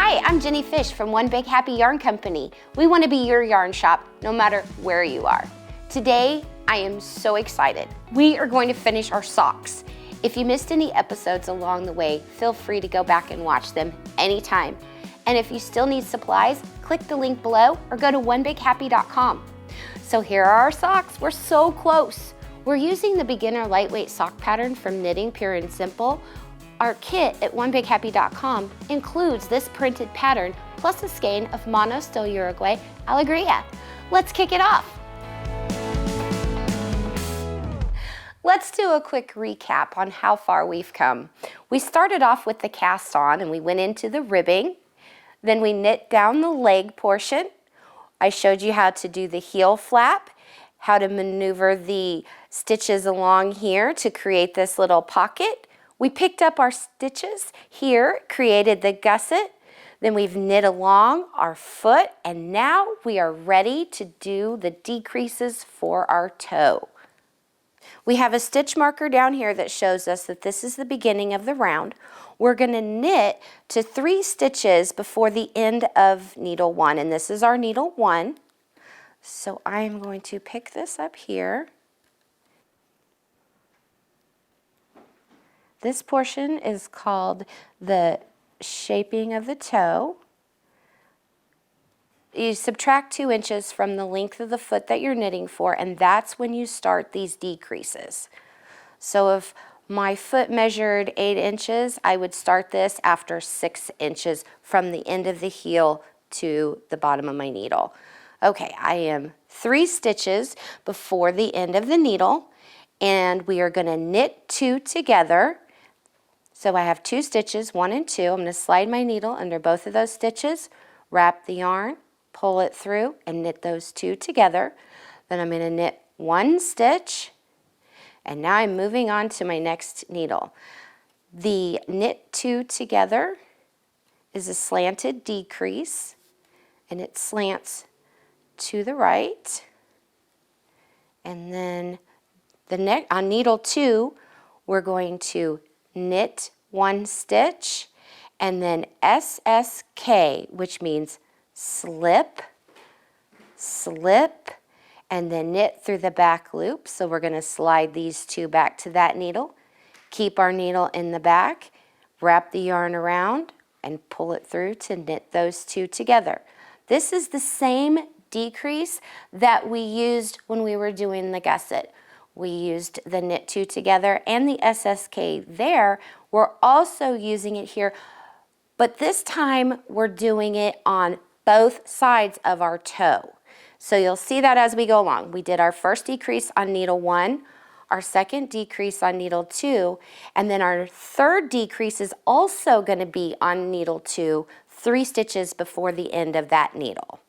Hi, I'm Jenny Fish from One Big Happy Yarn Company. We want to be your yarn shop no matter where you are. Today, I am so excited. We are going to finish our socks. If you missed any episodes along the way, feel free to go back and watch them anytime. And if you still need supplies, click the link below or go to onebighappy.com. So here are our socks. We're so close. We're using the beginner lightweight sock pattern from Knitting Pure and Simple. Our kit at onebighappy.com includes this printed pattern plus a skein of Mono Steel Uruguay Alegria. Let's kick it off. Let's do a quick recap on how far we've come. We started off with the cast on and we went into the ribbing. Then we knit down the leg portion. I showed you how to do the heel flap, how to maneuver the stitches along here to create this little pocket. We picked up our stitches here, created the gusset, then we've knit along our foot, and now we are ready to do the decreases for our toe. We have a stitch marker down here that shows us that this is the beginning of the round. We're going to knit to 3 stitches before the end of needle 1, and this is our needle 1. So I'm going to pick this up here. This portion is called the shaping of the toe. You subtract 2 inches from the length of the foot that you're knitting for, and that's when you start these decreases. So if my foot measured 8 inches, I would start this after 6 inches from the end of the heel to the bottom of my needle. Okay, I am 3 stitches before the end of the needle, and we are going to knit 2 together. So I have 2 stitches, 1 and 2. I'm going to slide my needle under both of those stitches, wrap the yarn, pull it through, and knit those 2 together. Then I'm going to knit 1 stitch, and now I'm moving on to my next needle. The knit 2 together is a slanted decrease, and it slants to the right. And then on needle 2, we're going to knit 1 stitch and then SSK, which means slip, slip, and then knit through the back loop. So we're going to slide these 2 back to that needle, keep our needle in the back, wrap the yarn around, and pull it through to knit those 2 together. This is the same decrease that we used when we were doing the gusset. We used the knit 2 together and the SSK there. We're also using it here, but this time we're doing it on both sides of our toe. So you'll see that as we go along. We did our first decrease on needle 1, our second decrease on needle 2, and then our third decrease is also going to be on needle 2, 3 stitches before the end of that needle.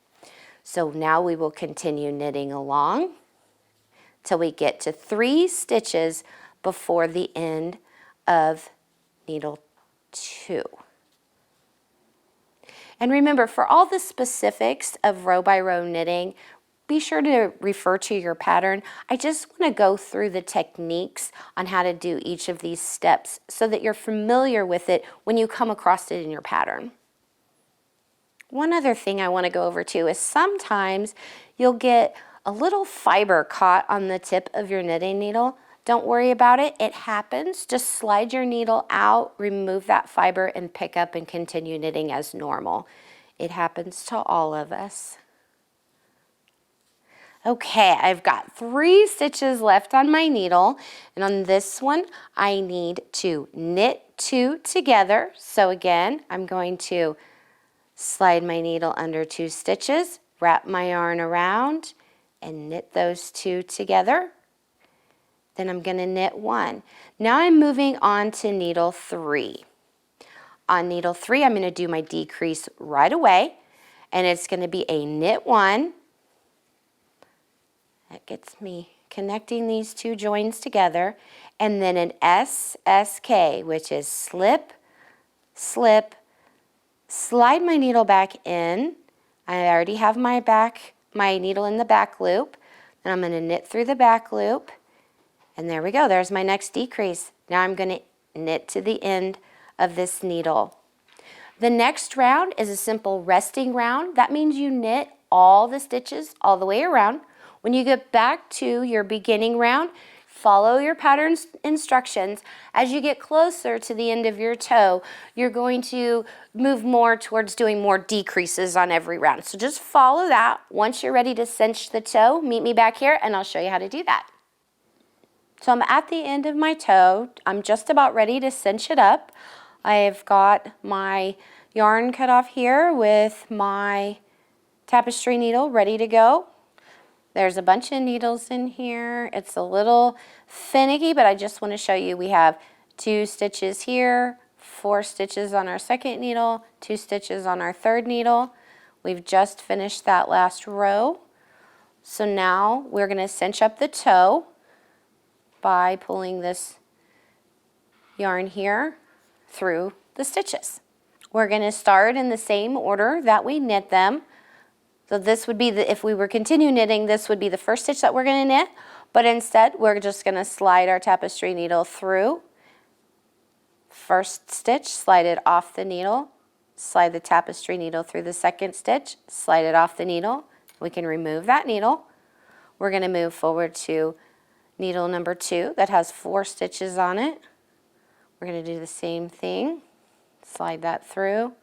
So now we will continue knitting along till we get to 3 stitches before the end of needle 2. And remember, for all the specifics of row by row knitting, be sure to refer to your pattern. I just want to go through the techniques on how to do each of these steps so that you're familiar with it when you come across it in your pattern. One other thing I want to go over too is sometimes you'll get a little fiber caught on the tip of your knitting needle. Don't worry about it. It happens. Just slide your needle out, remove that fiber, and pick up and continue knitting as normal. It happens to all of us. Okay, I've got 3 stitches left on my needle, and on this one I need to knit 2 together. So again, I'm going to slide my needle under 2 stitches, wrap my yarn around, and knit those 2 together. Then I'm going to knit 1. Now I'm moving on to needle 3. On needle 3, I'm going to do my decrease right away, and it's going to be a knit 1. That gets me connecting these 2 joins together, and then an SSK, which is slip, slip, slide my needle back in. I already have my needle in the back loop, and I'm going to knit through the back loop, and there we go. There's my next decrease. Now I'm going to knit to the end of this needle. The next round is a simple resting round. That means you knit all the stitches all the way around. When you get back to your beginning round, follow your pattern instructions. As you get closer to the end of your toe, you're going to move more towards doing more decreases on every round. So just follow that. Once you're ready to cinch the toe, meet me back here and I'll show you how to do that. So I'm at the end of my toe. I'm just about ready to cinch it up. I've got my yarn cut off here with my tapestry needle ready to go. There's a bunch of needles in here. It's a little finicky, but I just want to show you we have 2 stitches here, 4 stitches on our second needle, 2 stitches on our third needle. We've just finished that last row. So now we're going to cinch up the toe by pulling this yarn here through the stitches. We're going to start in the same order that we knit them. So this would be if we were continue knitting, this would be the first stitch that we're going to knit, but instead we're just going to slide our tapestry needle through. First stitch, slide it off the needle, slide the tapestry needle through the second stitch, slide it off the needle. We can remove that needle. We're going to move forward to needle number 2 that has 4 stitches on it. We're going to do the same thing, slide that through.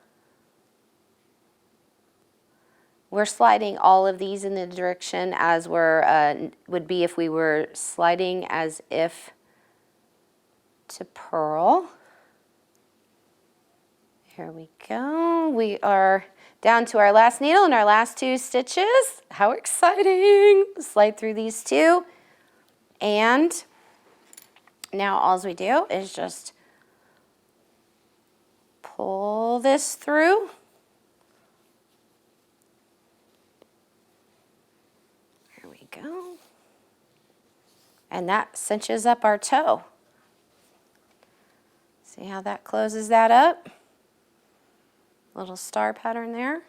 We're sliding all of these in the direction as would be if we were sliding as if to purl. Here we go. We are down to our last needle and our last 2 stitches. How exciting! Slide through these 2. And now all we do is just pull this through. There we go. And that cinches up our toe. See how that closes that up? Little star pattern there.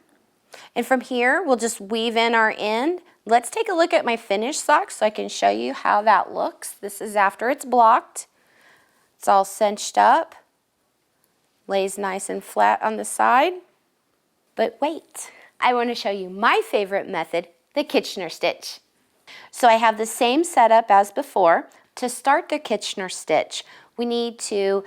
And from here, we'll just weave in our end. Let's take a look at my finished sock so I can show you how that looks. This is after it's blocked. It's all cinched up. Lays nice and flat on the side. But wait, I want to show you my favorite method, the Kitchener stitch. So I have the same setup as before. To start the Kitchener stitch, we need to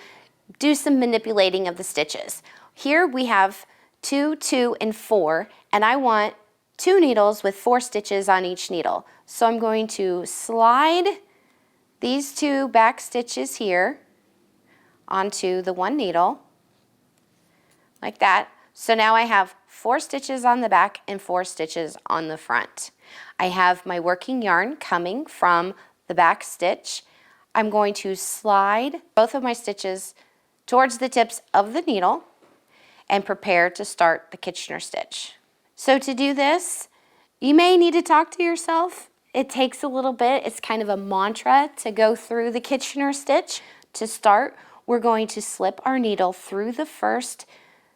do some manipulating of the stitches. Here we have 2, 2, and 4, and I want 2 needles with 4 stitches on each needle. So I'm going to slide these 2 back stitches here onto the 1 needle, like that. So now I have 4 stitches on the back and 4 stitches on the front. I have my working yarn coming from the back stitch. I'm going to slide both of my stitches towards the tips of the needle and prepare to start the Kitchener stitch. So to do this, you may need to talk to yourself. It takes a little bit. It's kind of a mantra to go through the Kitchener stitch. To start, we're going to slip our needle through the first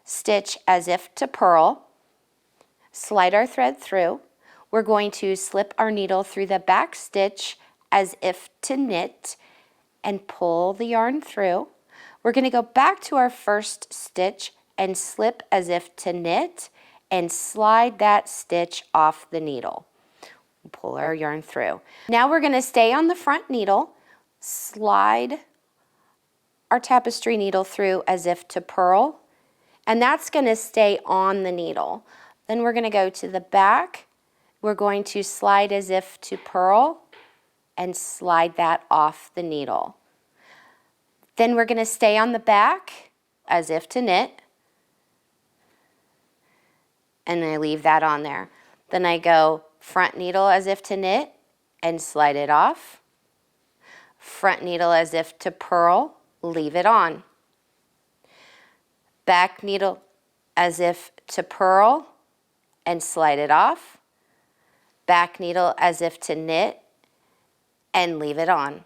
stitch as if to purl, slide our thread through. We're going to slip our needle through the back stitch as if to knit and pull the yarn through. We're going to go back to our first stitch and slip as if to knit and slide that stitch off the needle. Pull our yarn through. Now we're going to stay on the front needle, slide our tapestry needle through as if to purl, and that's going to stay on the needle. Then we're going to go to the back. We're going to slide as if to purl and slide that off the needle. Then we're going to stay on the back as if to knit, and I leave that on there. Then I go front needle as if to knit and slide it off. Front needle as if to purl, leave it on. Back needle as if to purl and slide it off. Back needle as if to knit and leave it on.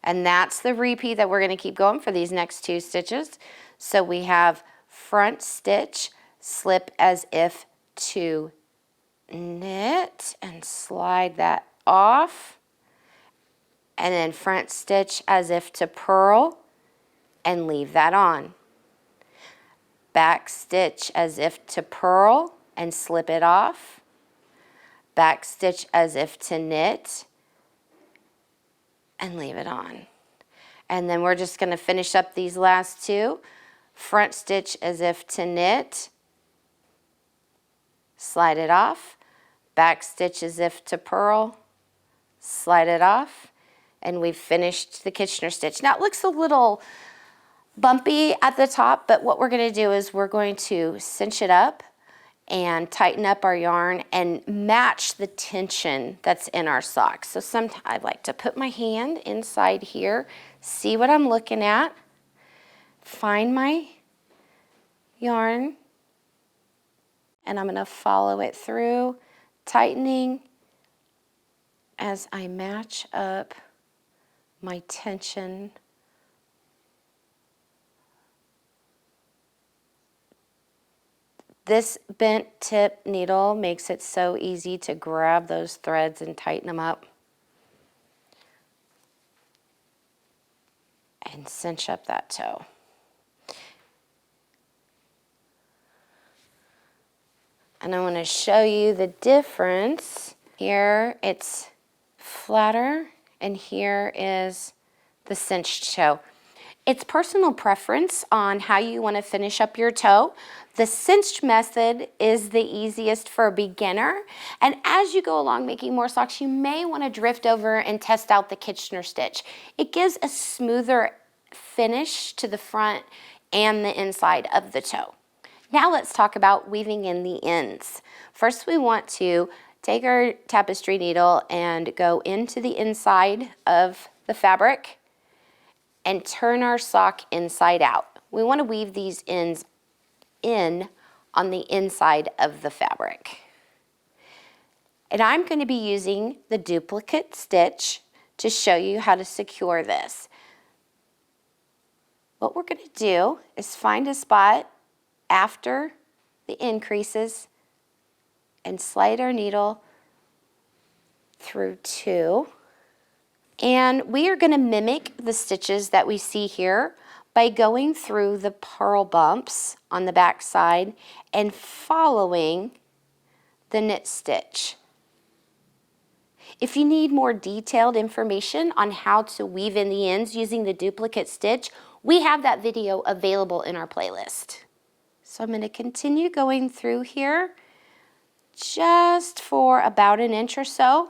And that's the repeat that we're going to keep going for these next 2 stitches. So we have front stitch, slip as if to knit and slide that off, and then front stitch as if to purl and leave that on. Back stitch as if to purl and slip it off. Back stitch as if to knit and leave it on. And then we're just going to finish up these last two. Front stitch as if to knit, slide it off. Back stitch as if to purl, slide it off, and we've finished the Kitchener stitch. Now it looks a little bumpy at the top, but what we're going to do is we're going to cinch it up and tighten up our yarn and match the tension that's in our sock. So sometimes I like to put my hand inside here, see what I'm looking at, find my yarn, and I'm going to follow it through, tightening as I match up my tension. This bent tip needle makes it so easy to grab those threads and tighten them up. And cinch up that toe. And I want to show you the difference. Here it's flatter and here is the cinched toe. It's personal preference on how you want to finish up your toe. The cinched method is the easiest for a beginner, and as you go along making more socks, you may want to drift over and test out the Kitchener stitch. It gives a smoother finish to the front and the inside of the toe. Now let's talk about weaving in the ends. First we want to take our tapestry needle and go into the inside of the fabric and turn our sock inside out. We want to weave these ends in on the inside of the fabric. And I'm going to be using the duplicate stitch to show you how to secure this. What we're going to do is find a spot after the increases and slide our needle through two. And we are going to mimic the stitches that we see here by going through the purl bumps on the back side and following the knit stitch. If you need more detailed information on how to weave in the ends using the duplicate stitch, we have that video available in our playlist. So I'm going to continue going through here just for about an inch or so.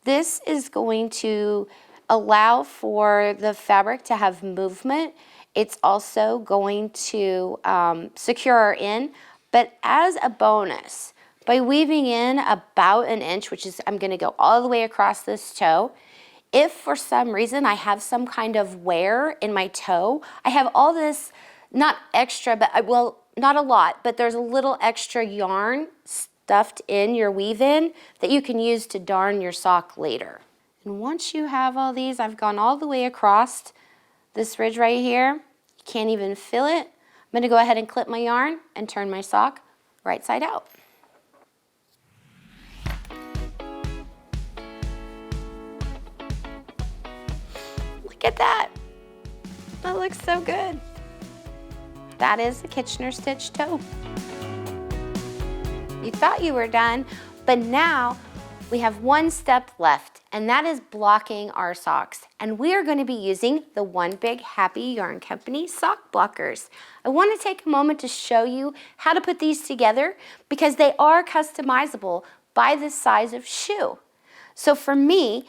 This is going to allow for the fabric to have movement. It's also going to secure our end, but as a bonus, by weaving in about an inch, which is I'm going to go all the way across this toe, if for some reason I have some kind of wear in my toe, I have all this, not extra, but well, not a lot, but there's a little extra yarn stuffed in your weave-in that you can use to darn your sock later. And once you have all these, I've gone all the way across this ridge right here. You can't even feel it. I'm going to go ahead and clip my yarn and turn my sock right side out. Look at that. That looks so good. That is the Kitchener stitch toe. You thought you were done, but now we have one step left, and that is blocking our socks. And we are going to be using the One Big Happy Yarn Company sock blockers. I want to take a moment to show you how to put these together because they are customizable by the size of shoe. So for me,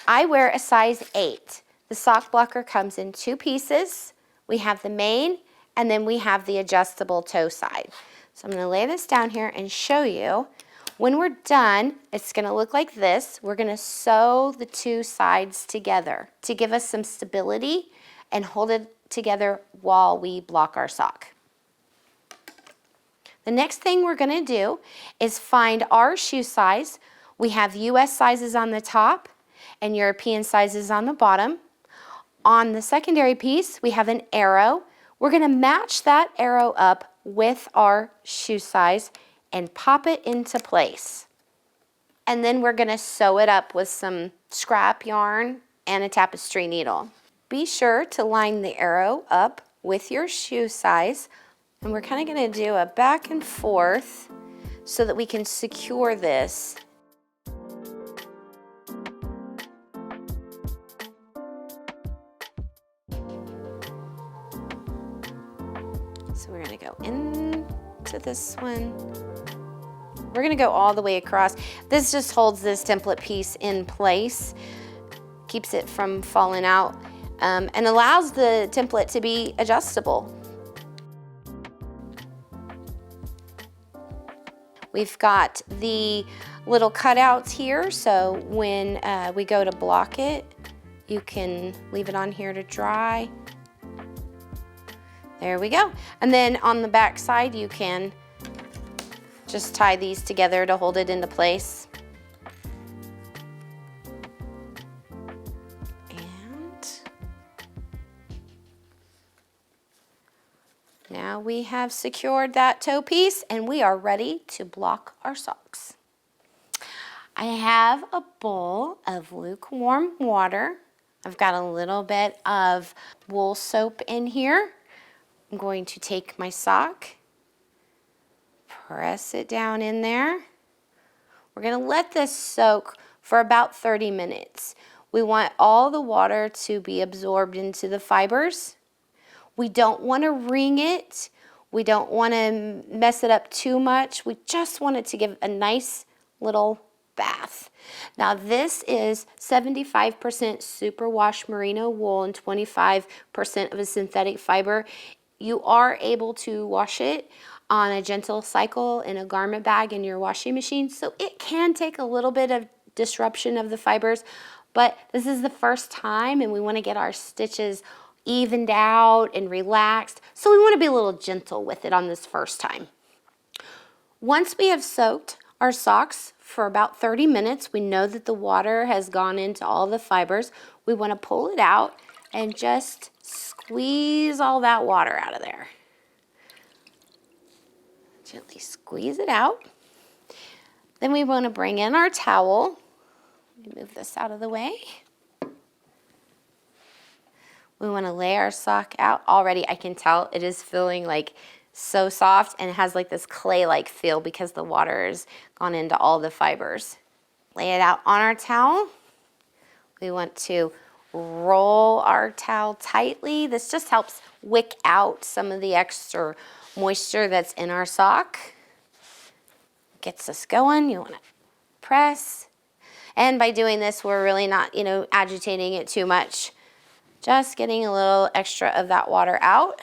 I wear a size 8. The sock blocker comes in 2 pieces. We have the main, and then we have the adjustable toe side. So I'm going to lay this down here and show you. When we're done, it's going to look like this. We're going to sew the 2 sides together to give us some stability and hold it together while we block our sock. The next thing we're going to do is find our shoe size. We have US sizes on the top and European sizes on the bottom. On the secondary piece, we have an arrow. We're going to match that arrow up with our shoe size and pop it into place. And then we're going to sew it up with some scrap yarn and a tapestry needle. Be sure to line the arrow up with your shoe size, and we're kind of going to do a back and forth so that we can secure this. So we're going to go into this one. We're going to go all the way across. This just holds this template piece in place, keeps it from falling out, and allows the template to be adjustable. We've got the little cutouts here, so when we go to block it, you can leave it on here to dry. There we go. And then on the back side, you can just tie these together to hold it into place. And now we have secured that toe piece and we are ready to block our socks. I have a bowl of lukewarm water. I've got a little bit of wool soap in here. I'm going to take my sock, press it down in there. We're going to let this soak for about 30 minutes. We want all the water to be absorbed into the fibers. We don't want to wring it. We don't want to mess it up too much. We just want it to give a nice little bath. Now this is 75% superwash merino wool and 25% of a synthetic fiber. You are able to wash it on a gentle cycle in a garment bag in your washing machine, so it can take a little bit of disruption of the fibers, but this is the first time and we want to get our stitches evened out and relaxed, so we want to be a little gentle with it on this first time. Once we have soaked our socks for about 30 minutes, we know that the water has gone into all the fibers. We want to pull it out and just squeeze all that water out of there. Gently squeeze it out. Then we want to bring in our towel. Let me move this out of the way. We want to lay our sock out. Already I can tell it is feeling like so soft and it has like this clay-like feel because the water has gone into all the fibers. Lay it out on our towel. We want to roll our towel tightly. This just helps wick out some of the extra moisture that's in our sock. Gets us going. You want to press. And by doing this, we're really not, agitating it too much. Just getting a little extra of that water out.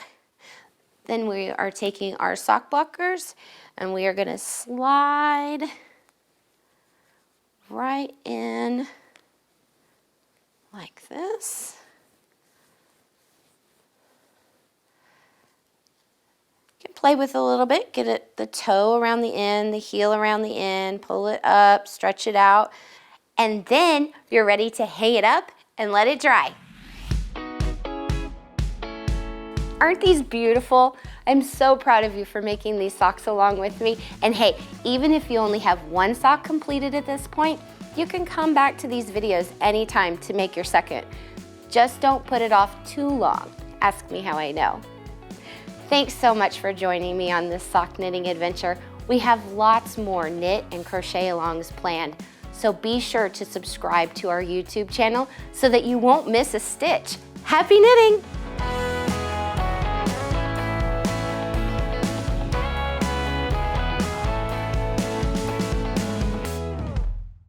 Then we are taking our sock blockers and we are going to slide right in like this. You can play with it a little bit, get it the toe around the end, the heel around the end, pull it up, stretch it out, and then you're ready to hang it up and let it dry. Aren't these beautiful? I'm so proud of you for making these socks along with me. And hey, even if you only have one sock completed at this point, you can come back to these videos anytime to make your second. Just don't put it off too long. Ask me how I know. Thanks so much for joining me on this sock knitting adventure. We have lots more knit and crochet alongs planned, so be sure to subscribe to our YouTube channel so that you won't miss a stitch. Happy knitting!